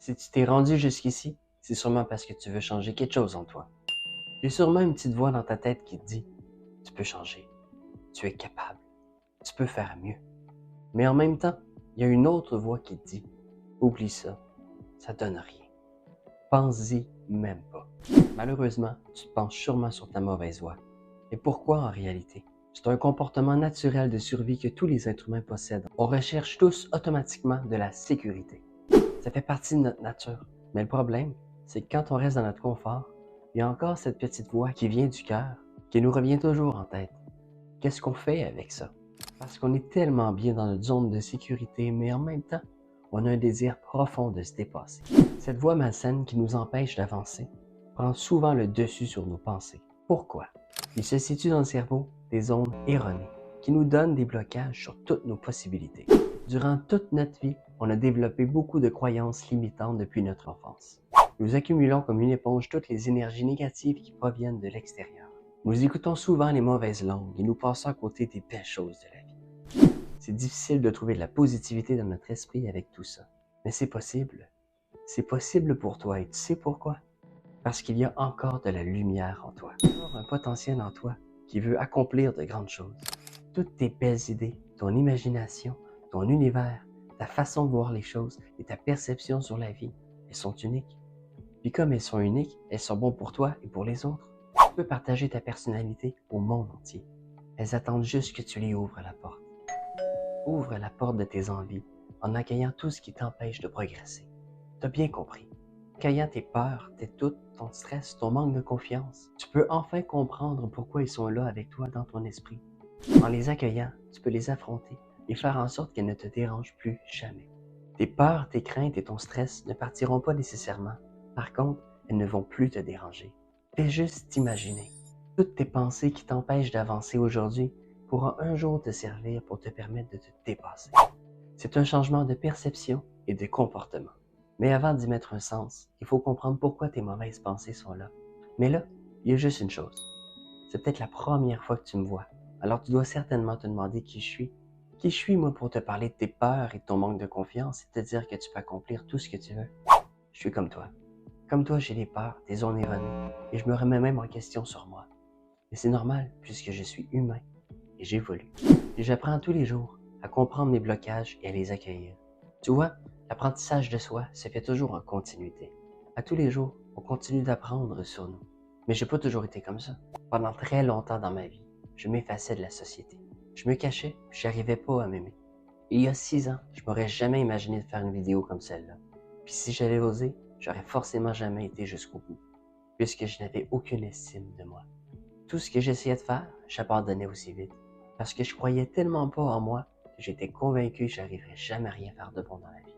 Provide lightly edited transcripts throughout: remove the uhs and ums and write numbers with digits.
Si tu t'es rendu jusqu'ici, c'est sûrement parce que tu veux changer quelque chose en toi. Il y a sûrement une petite voix dans ta tête qui te dit « Tu peux changer, tu es capable, tu peux faire mieux ». Mais en même temps, il y a une autre voix qui te dit « Oublie ça donne rien. Pense-y même pas ». Malheureusement, tu te penches sûrement sur ta mauvaise voie. Et pourquoi en réalité? C'est un comportement naturel de survie que tous les êtres humains possèdent. On recherche tous automatiquement de la sécurité. Ça fait partie de notre nature. Mais le problème, c'est que quand on reste dans notre confort, il y a encore cette petite voix qui vient du cœur, qui nous revient toujours en tête. Qu'est-ce qu'on fait avec ça? Parce qu'on est tellement bien dans notre zone de sécurité, mais en même temps, on a un désir profond de se dépasser. Cette voix malsaine qui nous empêche d'avancer prend souvent le dessus sur nos pensées. Pourquoi? Il se situe dans le cerveau des zones erronées qui nous donnent des blocages sur toutes nos possibilités. Durant toute notre vie, on a développé beaucoup de croyances limitantes depuis notre enfance. Nous accumulons comme une éponge toutes les énergies négatives qui proviennent de l'extérieur. Nous écoutons souvent les mauvaises langues et nous passons à côté des belles choses de la vie. C'est difficile de trouver de la positivité dans notre esprit avec tout ça. Mais c'est possible. C'est possible pour toi et tu sais pourquoi? Parce qu'il y a encore de la lumière en toi. Il y a encore un potentiel en toi qui veut accomplir de grandes choses. Toutes tes belles idées, ton imagination, ton univers, ta façon de voir les choses et ta perception sur la vie, elles sont uniques. Puis comme elles sont uniques, elles sont bonnes pour toi et pour les autres. Tu peux partager ta personnalité au monde entier. Elles attendent juste que tu lui ouvres la porte. Ouvre la porte de tes envies en accueillant tout ce qui t'empêche de progresser. Tu as bien compris. En accueillant tes peurs, tes doutes, ton stress, ton manque de confiance, tu peux enfin comprendre pourquoi ils sont là avec toi dans ton esprit. En les accueillant, tu peux les affronter et faire en sorte qu'elles ne te dérangent plus jamais. Tes peurs, tes craintes et ton stress ne partiront pas nécessairement. Par contre, elles ne vont plus te déranger. Fais juste t'imaginer. Toutes tes pensées qui t'empêchent d'avancer aujourd'hui pourront un jour te servir pour te permettre de te dépasser. C'est un changement de perception et de comportement. Mais avant d'y mettre un sens, il faut comprendre pourquoi tes mauvaises pensées sont là. Mais là, il y a juste une chose. C'est peut-être la première fois que tu me vois. Alors tu dois certainement te demander qui je suis. Qui je suis, moi, pour te parler de tes peurs et de ton manque de confiance et te dire que tu peux accomplir tout ce que tu veux. Je suis comme toi. Comme toi, j'ai des peurs, des zones erronées, et je me remets même en question sur moi. Mais c'est normal, puisque je suis humain, et j'évolue. Et j'apprends tous les jours à comprendre mes blocages et à les accueillir. Tu vois, l'apprentissage de soi se fait toujours en continuité. À tous les jours, on continue d'apprendre sur nous. Mais j'ai pas toujours été comme ça. Pendant très longtemps dans ma vie, je m'effaçais de la société. Je me cachais, puis j'arrivais pas à m'aimer. Il y a 6 ans, je m'aurais jamais imaginé de faire une vidéo comme celle-là. Puis si j'avais osé, j'aurais forcément jamais été jusqu'au bout, puisque je n'avais aucune estime de moi. Tout ce que j'essayais de faire, j'abandonnais aussi vite, parce que je croyais tellement pas en moi que j'étais convaincu que j'arriverais jamais à rien faire de bon dans la vie.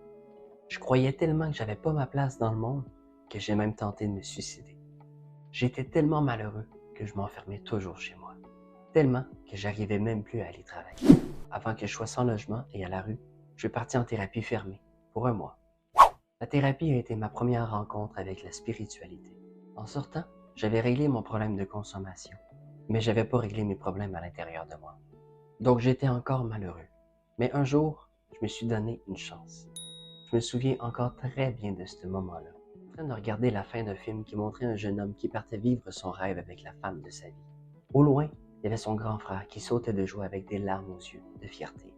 Je croyais tellement que j'avais pas ma place dans le monde que j'ai même tenté de me suicider. J'étais tellement malheureux que je m'enfermais toujours chez moi, tellement que j'arrivais même plus à aller travailler. Avant que je sois sans logement et à la rue, je suis parti en thérapie fermée pour 1 mois. La thérapie a été ma première rencontre avec la spiritualité. En sortant, j'avais réglé mon problème de consommation, mais j'avais pas réglé mes problèmes à l'intérieur de moi. Donc j'étais encore malheureux. Mais un jour, je me suis donné une chance. Je me souviens encore très bien de ce moment-là, en train de regarder la fin d'un film qui montrait un jeune homme qui partait vivre son rêve avec la femme de sa vie. Au loin, il y avait son grand frère qui sautait de joie avec des larmes aux yeux, de fierté.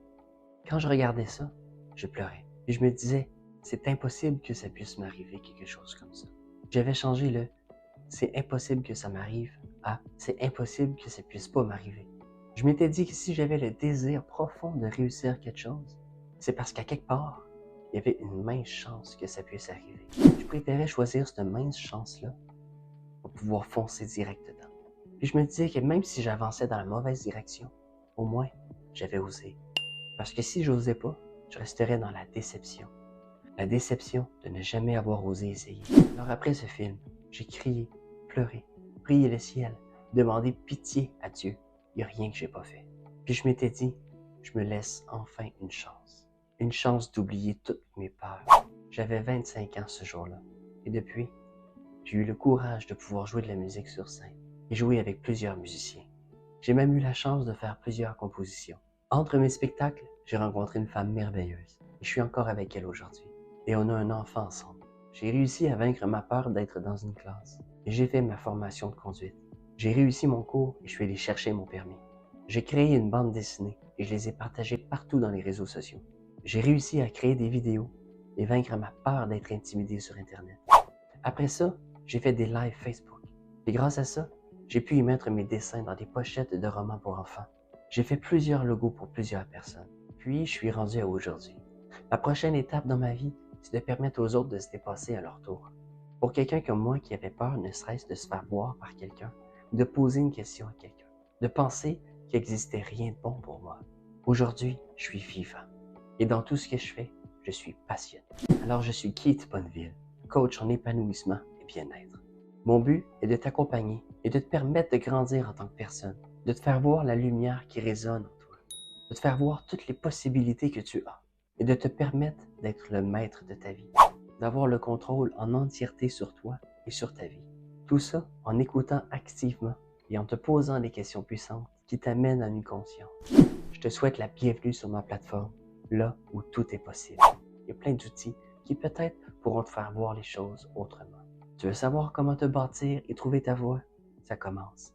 Quand je regardais ça, je pleurais. Et je me disais, c'est impossible que ça puisse m'arriver quelque chose comme ça. J'avais changé le « c'est impossible que ça m'arrive » à « c'est impossible que ça puisse pas m'arriver ». Je m'étais dit que si j'avais le désir profond de réussir quelque chose, c'est parce qu'à quelque part, il y avait une mince chance que ça puisse arriver. Je préférais choisir cette mince chance-là pour pouvoir foncer direct dedans. Puis je me disais que même si j'avançais dans la mauvaise direction, au moins, j'avais osé. Parce que si j'osais pas, je resterais dans la déception. La déception de ne jamais avoir osé essayer. Alors après ce film, j'ai crié, pleuré, prié le ciel, demandé pitié à Dieu. Il n'y a rien que j'ai pas fait. Puis je m'étais dit, je me laisse enfin une chance. Une chance d'oublier toutes mes peurs. J'avais 25 ans ce jour-là. Et depuis, j'ai eu le courage de pouvoir jouer de la musique sur scène et jouer avec plusieurs musiciens. J'ai même eu la chance de faire plusieurs compositions. Entre mes spectacles, j'ai rencontré une femme merveilleuse et je suis encore avec elle aujourd'hui. Et on a un enfant ensemble. J'ai réussi à vaincre ma peur d'être dans une classe et j'ai fait ma formation de conduite. J'ai réussi mon cours et je suis allé chercher mon permis. J'ai créé une bande dessinée et je les ai partagées partout dans les réseaux sociaux. J'ai réussi à créer des vidéos et vaincre ma peur d'être intimidé sur Internet. Après ça, j'ai fait des lives Facebook. Et grâce à ça, j'ai pu y mettre mes dessins dans des pochettes de romans pour enfants. J'ai fait plusieurs logos pour plusieurs personnes. Puis, je suis rendu à aujourd'hui. La prochaine étape dans ma vie, c'est de permettre aux autres de se dépasser à leur tour. Pour quelqu'un comme moi qui avait peur ne serait-ce de se faire voir par quelqu'un, de poser une question à quelqu'un, de penser qu'il n'existait rien de bon pour moi. Aujourd'hui, je suis vivant. Et dans tout ce que je fais, je suis passionné. Alors, je suis Keith Bonneville, coach en épanouissement et bien-être. Mon but est de t'accompagner et de te permettre de grandir en tant que personne, de te faire voir la lumière qui résonne en toi, de te faire voir toutes les possibilités que tu as et de te permettre d'être le maître de ta vie, d'avoir le contrôle en entièreté sur toi et sur ta vie. Tout ça en écoutant activement et en te posant des questions puissantes qui t'amènent à une conscience. Je te souhaite la bienvenue sur ma plateforme, là où tout est possible. Il y a plein d'outils qui peut-être pourront te faire voir les choses autrement. Tu veux savoir comment te bâtir et trouver ta voie? Ça commence